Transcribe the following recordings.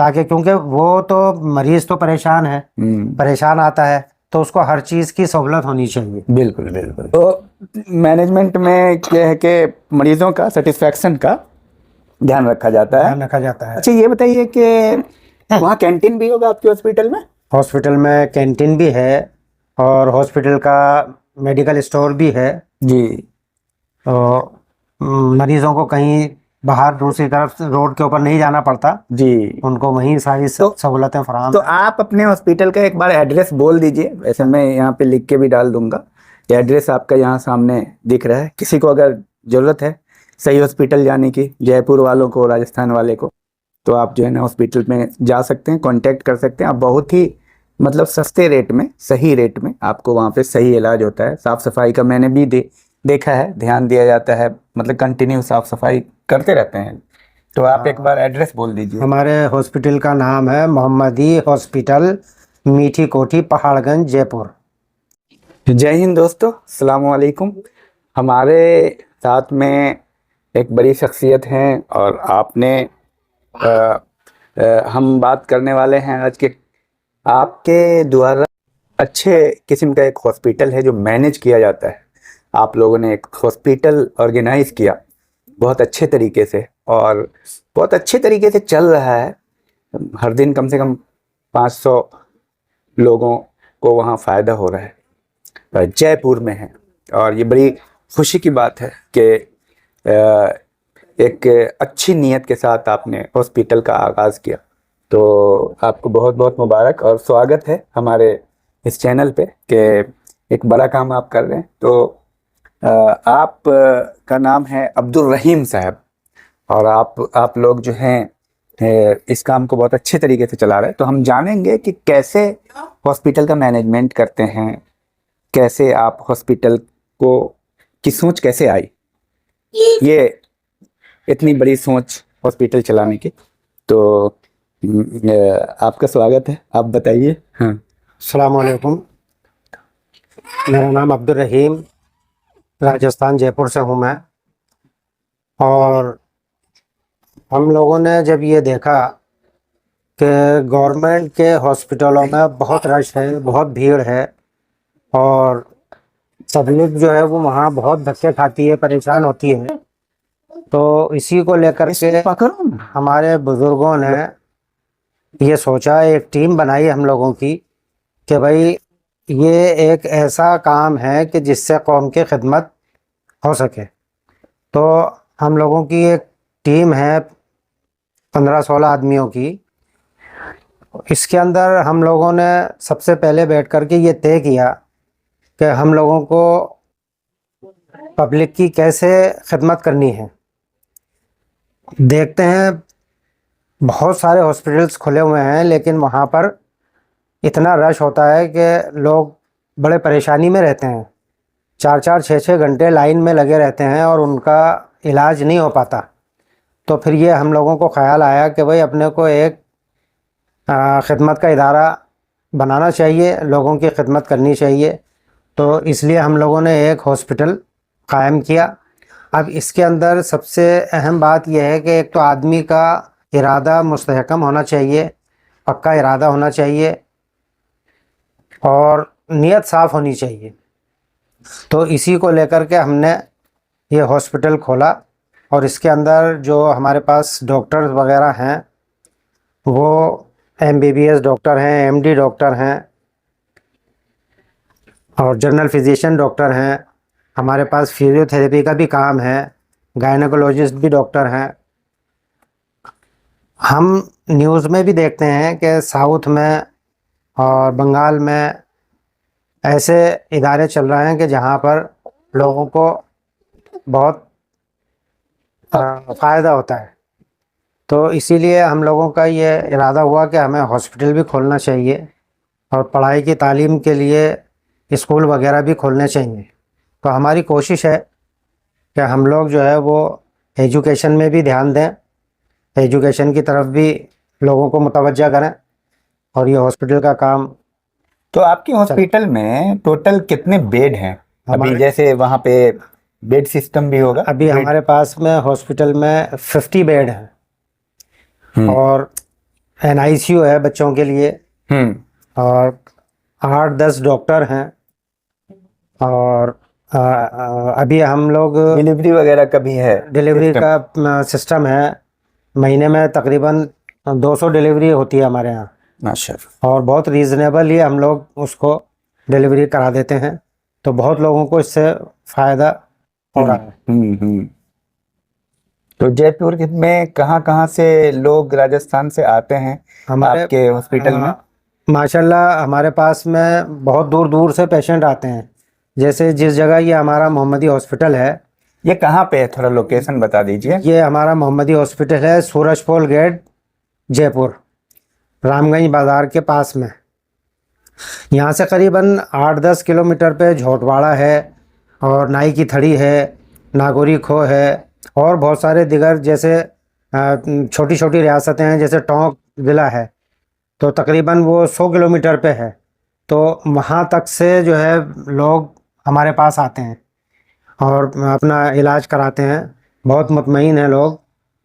ताकि क्योंकि वो तो मरीज तो परेशान है, परेशान आता है, तो उसको हर चीज़ की सहूलत होनी चाहिए। बिल्कुल बिल्कुल। तो मैनेजमेंट में क्या है कि मरीजों का सेटिस्फैक्शन का ध्यान रखा जाता है। ध्यान रखा जाता है। अच्छा, ये बताइए कि वहाँ कैंटीन भी होगा आपके हॉस्पिटल में? हॉस्पिटल में कैंटीन भी है और हॉस्पिटल का मेडिकल स्टोर भी है जी। तो मरीजों को कहीं बाहर दूसरी तरफ रोड के ऊपर नहीं जाना पड़ता जी। उनको वहीं सारी सहूलतें फराहम तो हैं। आप अपने हॉस्पिटल का एक बार एड्रेस बोल दीजिए, वैसे मैं यहाँ पे लिख के भी डाल दूंगा। एड्रेस आपका यहाँ सामने दिख रहा है, किसी को अगर ज़रूरत है सही हॉस्पिटल जाने की, जयपुर वालों को, राजस्थान वाले को, तो आप जो है ना हॉस्पिटल में जा सकते हैं, कांटेक्ट कर सकते हैं। आप बहुत ही मतलब सस्ते रेट में, सही रेट में आपको वहाँ पे सही इलाज होता है। साफ़ सफाई का मैंने भी देखा है, ध्यान दिया जाता है, मतलब कंटिन्यू साफ़ सफाई करते रहते हैं। तो आप एक बार एड्रेस बोल दीजिए। हमारे हॉस्पिटल का नाम है मोहम्मदी हॉस्पिटल, मीठी कोठी, पहाड़गंज, जयपुर। जय हिंद दोस्तों, अस्सलाम वालेकुम। हमारे साथ में एक बड़ी शख्सियत हैं और आपने हम बात करने वाले हैं आज के आपके द्वारा अच्छे किस्म का एक हॉस्पिटल है जो मैनेज किया जाता है। आप लोगों ने एक हॉस्पिटल ऑर्गेनाइज किया बहुत अच्छे तरीके से और बहुत अच्छे तरीके से चल रहा है। हर दिन कम से कम 500 लोगों को वहाँ फ़ायदा हो रहा है, जयपुर में है। और ये बड़ी खुशी की बात है कि एक अच्छी नीयत के साथ आपने हॉस्पिटल का आगाज़ किया। तो आपको बहुत बहुत मुबारक और स्वागत है हमारे इस चैनल पे कि एक बड़ा काम आप कर रहे हैं। तो आप का नाम है अब्दुल रहीम साहब और आप लोग जो हैं इस काम को बहुत अच्छे तरीके से चला रहे हैं। तो हम जानेंगे कि कैसे हॉस्पिटल का मैनेजमेंट करते हैं, कैसे आप हॉस्पिटल को की सोच कैसे आई, ये इतनी बड़ी सोच हॉस्पिटल चलाने की। तो आपका स्वागत है, आप बताइए। हाँ, अस्सलाम वालेकुम। मेरा नाम अब्दुल रहीम, राजस्थान जयपुर से हूँ मैं। और हम लोगों ने जब ये देखा कि गवर्नमेंट के हॉस्पिटलों में बहुत रश है, बहुत भीड़ है और पब्लिक जो है वो वहाँ बहुत धक्के खाती है, परेशान होती है, तो इसी को लेकर के हमारे बुजुर्गों ने ये सोचा, एक टीम बनाई हम लोगों की कि भाई ये एक ऐसा काम है कि जिससे कौम की खिदमत हो सके। तो हम लोगों की एक टीम है 15-16 आदमियों की। इसके अंदर हम लोगों ने सबसे पहले बैठ कर के ये तय किया कि हम लोगों को पब्लिक की कैसे खिदमत करनी है। देखते हैं बहुत सारे हॉस्पिटल्स खुले हुए हैं लेकिन वहाँ पर इतना रश होता है कि लोग बड़े परेशानी में रहते हैं, 4-4, 6-6 घंटे लाइन में लगे रहते हैं और उनका इलाज नहीं हो पाता। तो फिर ये हम लोगों को ख्याल आया कि भाई अपने को एक खिदमत का इदारा बनाना चाहिए, लोगों की खिदमत करनी चाहिए। तो इसलिए हम लोगों ने एक हॉस्पिटल कायम किया। अब इसके अंदर सबसे अहम बात यह है कि एक तो आदमी का इरादा मुस्तहकम होना चाहिए, पक्का इरादा होना चाहिए और नीयत साफ़ होनी चाहिए। तो इसी को लेकर के हमने ये हॉस्पिटल खोला और इसके अंदर जो हमारे पास डॉक्टर्स वगैरह हैं वो MBBS डॉक्टर हैं, MD डॉक्टर हैं और जनरल फिजिशियन डॉक्टर हैं। हमारे पास फिजियोथेरेपी का भी काम है, गायनेकोलॉजिस्ट भी डॉक्टर हैं। हम न्यूज़ में भी देखते हैं कि साउथ में और बंगाल में ऐसे इदारे चल रहे हैं कि जहाँ पर लोगों को बहुत फ़ायदा होता है। तो इसीलिए हम लोगों का ये इरादा हुआ कि हमें हॉस्पिटल भी खोलना चाहिए और पढ़ाई की तालीम के लिए स्कूल वगैरह भी खोलने चाहिए। तो हमारी कोशिश है कि हम लोग जो है वो एजुकेशन में भी ध्यान दें, एजुकेशन की तरफ भी लोगों को मुतवज्जा करें और ये हॉस्पिटल का काम। तो आपके हॉस्पिटल में टोटल कितने बेड हैं अभी? जैसे वहाँ पे बेड सिस्टम भी होगा? अभी हमारे पास में हॉस्पिटल में 50 बेड हैं और NICU है बच्चों के लिए, और 8-10 डॉक्टर हैं। और अभी हम लोग डिलीवरी वगैरह का भी है? Delivery system? का सिस्टम है। महीने में तकरीबन 200 डिलीवरी होती है हमारे यहाँ, माशाल्लाह। और बहुत रीज़नेबल ही हम लोग उसको डिलीवरी करा देते हैं। तो बहुत लोगों को इससे फ़ायदा हो रहा है। तो जयपुर में कहाँ कहाँ से लोग राजस्थान से आते हैं हमारे आपके हॉस्पिटल में? माशाल्लाह हमारे पास में बहुत दूर दूर से पेशेंट आते हैं। जैसे जिस जगह ये हमारा मोहम्मदी हॉस्पिटल है, ये कहाँ पे है, थोड़ा लोकेशन बता दीजिए। ये हमारा मोहम्मदी हॉस्पिटल है सूरजपोल गेट, जयपुर, रामगंज बाज़ार के पास में। यहाँ से करीबन 8-10 किलोमीटर पे झोटवाड़ा है, और नाई की थड़ी है, नागौरी खो है, और बहुत सारे दिगर जैसे छोटी छोटी रियासतें हैं, जैसे टोंक ज़िला है, तो तकरीबन वो 100 किलोमीटर पे है। तो वहाँ तक से जो है लोग हमारे पास आते हैं और अपना इलाज कराते हैं। बहुत मुतमईन हैं लोग,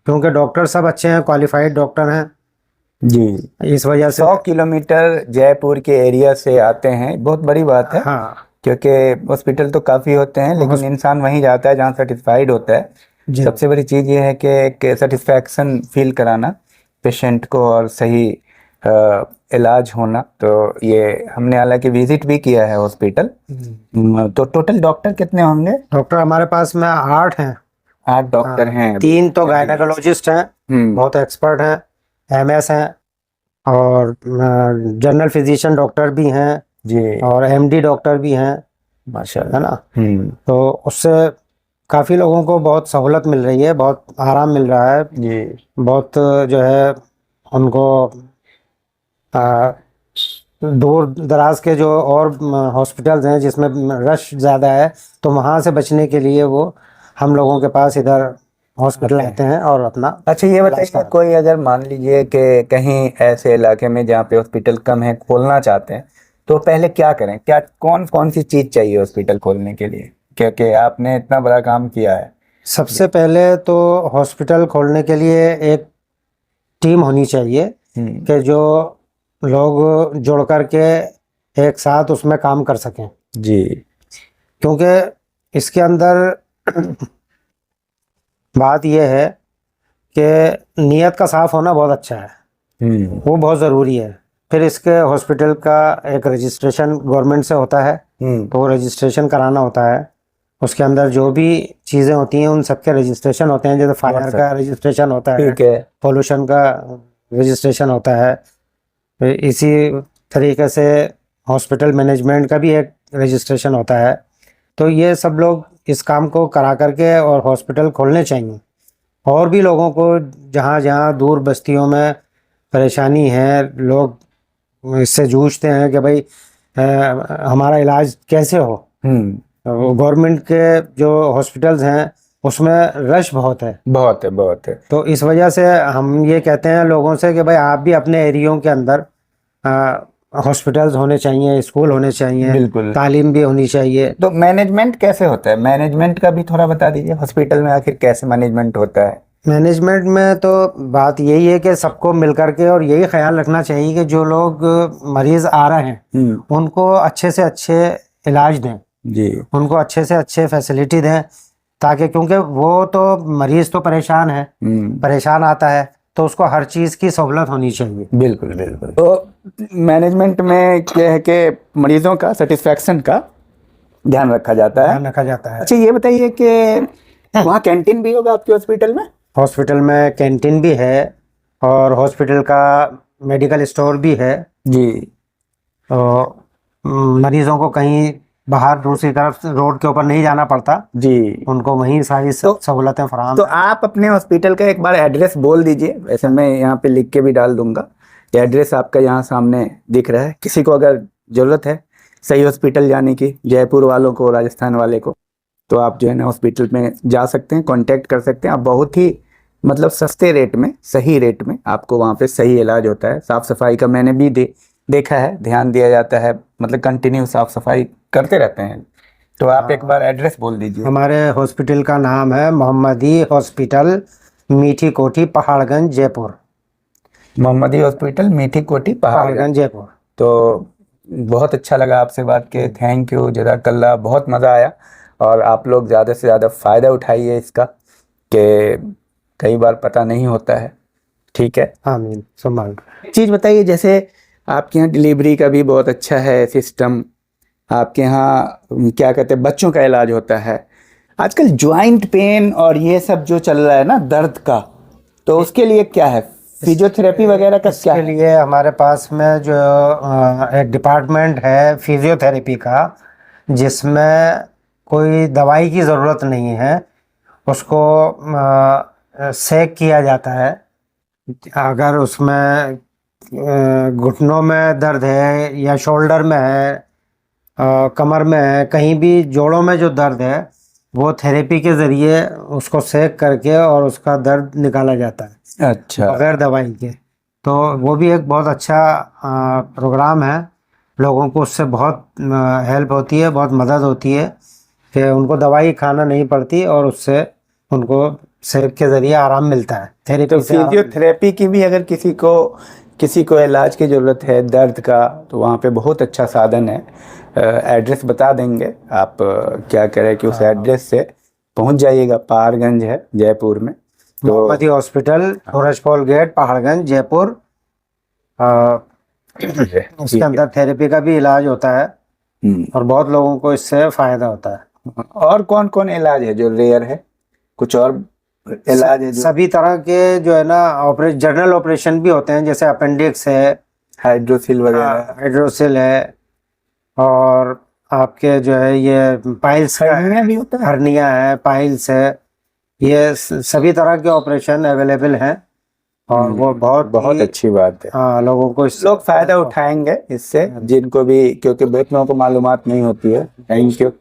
क्योंकि डॉक्टर सब अच्छे हैं, क्वालिफाइड डॉक्टर हैं। जी, इस वजह से 100 किलोमीटर जयपुर के एरिया से आते हैं, बहुत बड़ी बात है। हाँ क्योंकि हॉस्पिटल तो काफ़ी होते हैं, लेकिन इंसान वहीं जाता है जहाँ सेटिस्फाइड होता है। जी, सबसे बड़ी चीज़ ये है कि एक सेटिस्फैक्शन फील कराना पेशेंट को, और सही इलाज होना। तो ये हमने हालांकि विजिट भी किया है हॉस्पिटल। तो टोटल डॉक्टर कितने होंगे? डॉक्टर हमारे पास में 8 हैं। 8 डॉक्टर हैं। 3 तो गायनेकोलॉजिस्ट हैं, बहुत एक्सपर्ट हैं, MS हैं, और जनरल फिजिशियन डॉक्टर भी हैं जी, और MD डॉक्टर भी हैं, माशाल्लाह। है ना। तो उससे काफ़ी लोगों को बहुत सहूलत मिल रही है, बहुत आराम मिल रहा है जी, बहुत जो है उनको दूर दराज के जो और हॉस्पिटल्स हैं जिसमें रश ज़्यादा है, तो वहाँ से बचने के लिए वो हम लोगों के पास इधर हॉस्पिटल आते हैं और अपना। अच्छा ये बताइए, कोई अगर मान लीजिए कि कहीं ऐसे इलाके में जहाँ पे हॉस्पिटल कम है खोलना चाहते हैं, तो पहले क्या करें? क्या कौन कौन सी चीज़ चाहिए हॉस्पिटल खोलने के लिए, क्योंकि आपने इतना बड़ा काम किया है? सबसे पहले तो हॉस्पिटल खोलने के लिए एक टीम होनी चाहिए कि जो लोग जुड़ कर के एक साथ उसमें काम कर सकें। जी, क्योंकि इसके अंदर बात यह है कि नीयत का साफ होना बहुत अच्छा है, वो बहुत ज़रूरी है। फिर इसके हॉस्पिटल का एक रजिस्ट्रेशन गवर्नमेंट से होता है, तो वो रजिस्ट्रेशन कराना होता है। उसके अंदर जो भी चीज़ें होती हैं उन सब के रजिस्ट्रेशन होते हैं, जैसे फायर का रजिस्ट्रेशन होता है, ठीक है, पोल्यूशन का रजिस्ट्रेशन होता है। फिर इसी तरीके से हॉस्पिटल मैनेजमेंट का भी एक रजिस्ट्रेशन होता है। तो ये सब लोग इस काम को करा करके और हॉस्पिटल खोलने चाहिए। और भी लोगों को जहाँ जहाँ दूर बस्तियों में परेशानी है, लोग इससे जूझते हैं कि भाई हमारा इलाज कैसे हो। गवर्नमेंट के जो हॉस्पिटल्स हैं उसमें रश बहुत है, बहुत है, बहुत है। तो इस वजह से हम ये कहते हैं लोगों से कि भाई आप भी अपने एरियो के अंदर हॉस्पिटल्स होने चाहिए, स्कूल होने चाहिए, बिल्कुल। तालीम भी होनी चाहिए। तो मैनेजमेंट कैसे होता है? मैनेजमेंट का भी थोड़ा बता दीजिए, हॉस्पिटल में आखिर कैसे मैनेजमेंट होता है? मैनेजमेंट में तो बात यही है कि सबको मिलकर के और यही ख्याल रखना चाहिए कि जो लोग मरीज आ रहे हैं उनको अच्छे से अच्छे इलाज दें, जी, उनको अच्छे से अच्छे फैसिलिटी दें, ताकि क्योंकि वो तो मरीज तो परेशान है, परेशान आता है, तो उसको हर चीज़ की सहूलत होनी चाहिए। बिल्कुल बिल्कुल। तो मैनेजमेंट में क्या है कि मरीजों का सेटिस्फैक्शन का ध्यान रखा जाता है। ध्यान रखा जाता है। अच्छा ये बताइए कि वहाँ कैंटीन भी होगा आपके हॉस्पिटल में? हॉस्पिटल में कैंटीन भी है और हॉस्पिटल का मेडिकल स्टोर भी है जी, तो मरीजों को कहीं बाहर दूसरी तरफ रोड के ऊपर नहीं जाना पड़ता जी, उनको वहीं सारी सहूलतें फराहम। तो आप अपने हॉस्पिटल का एक बार एड्रेस बोल दीजिए, वैसे मैं यहाँ पे लिख के भी डाल दूंगा। एड्रेस आपका यहाँ सामने दिख रहा है, किसी को अगर ज़रूरत है सही हॉस्पिटल जाने की, जयपुर वालों को, राजस्थान वाले को, तो आप जो है ना हॉस्पिटल में जा सकते हैं, कांटेक्ट कर सकते हैं। आप बहुत ही मतलब सस्ते रेट में, सही रेट में आपको वहाँ पे सही इलाज होता है। साफ़ सफाई का मैंने भी देखा है, ध्यान दिया जाता है, मतलब कंटिन्यू साफ़ सफाई करते रहते हैं। तो आप एक बार एड्रेस बोल दीजिए। हमारे हॉस्पिटल का नाम है मोहम्मदी हॉस्पिटल, मीठी कोठी, पहाड़गंज, जयपुर। मोहम्मदी हॉस्पिटल, मीठी कोठी, पहाड़गंज। पहाड़गंज जयपुर। तो बहुत अच्छा लगा आपसे बात के, थैंक यू, जज़ाकल्लाह, बहुत मज़ा आया। और आप लोग ज़्यादा से ज़्यादा फ़ायदा उठाइए इसका, कि कई बार पता नहीं होता है। ठीक है, आमीन सुभान। एक चीज़ बताइए, जैसे आपके यहाँ डिलीवरी का भी बहुत अच्छा है सिस्टम, आपके यहाँ क्या कहते हैं बच्चों का इलाज होता है। आजकल ज्वाइंट पेन और ये सब जो चल रहा है ना दर्द का, तो उसके लिए क्या है, फिजियोथेरेपी वगैरह का क्या इसके है? लिए हमारे पास में जो एक डिपार्टमेंट है फिजियोथेरेपी का, जिसमें कोई दवाई की ज़रूरत नहीं है। उसको सेक किया जाता है। अगर उसमें घुटनों में दर्द है या शोल्डर में है, कमर में है, कहीं भी जोड़ों में जो दर्द है, वो थेरेपी के ज़रिए उसको सेक करके और उसका दर्द निकाला जाता है अच्छा, बगैर दवाई के। तो वो भी एक बहुत अच्छा प्रोग्राम है। लोगों को उससे बहुत हेल्प होती है, बहुत मदद होती है कि उनको दवाई खाना नहीं पड़ती और उससे उनको सेक के ज़रिए आराम मिलता है, तो थेरेपी से आराम मिलता है। फिजियोथेरेपी की भी अगर किसी को इलाज की ज़रूरत है दर्द का, तो वहाँ पे बहुत अच्छा साधन है। एड्रेस बता देंगे आप, क्या करें कि उस एड्रेस से पहुँच जाइएगा। पहाड़गंज है जयपुर में। तो मोहम्मदी हॉस्पिटल, सूरजपोल गेट, पहाड़गंज, जयपुर। इसके अंदर थेरेपी का भी इलाज होता है और बहुत लोगों को इससे फ़ायदा होता है। और कौन कौन इलाज है जो रेयर है, कुछ और इलाज है जो? सभी तरह के जो है ना जनरल ऑपरेशन भी होते हैं, जैसे अपेंडिक्स है, हाइड्रोसिल वगैरह, हाइड्रोसिल है, और आपके जो है ये पाइल्स का हर्निया भी होता है। हर्निया है, पाइल्स है। ये सभी तरह के ऑपरेशन अवेलेबल हैं और वो बहुत अच्छी बात है। लोगों को इससे लोग फायदा उठाएंगे इससे, जिनको भी, क्योंकि बहुत लोगों को मालूमात नहीं होती है। Thank you.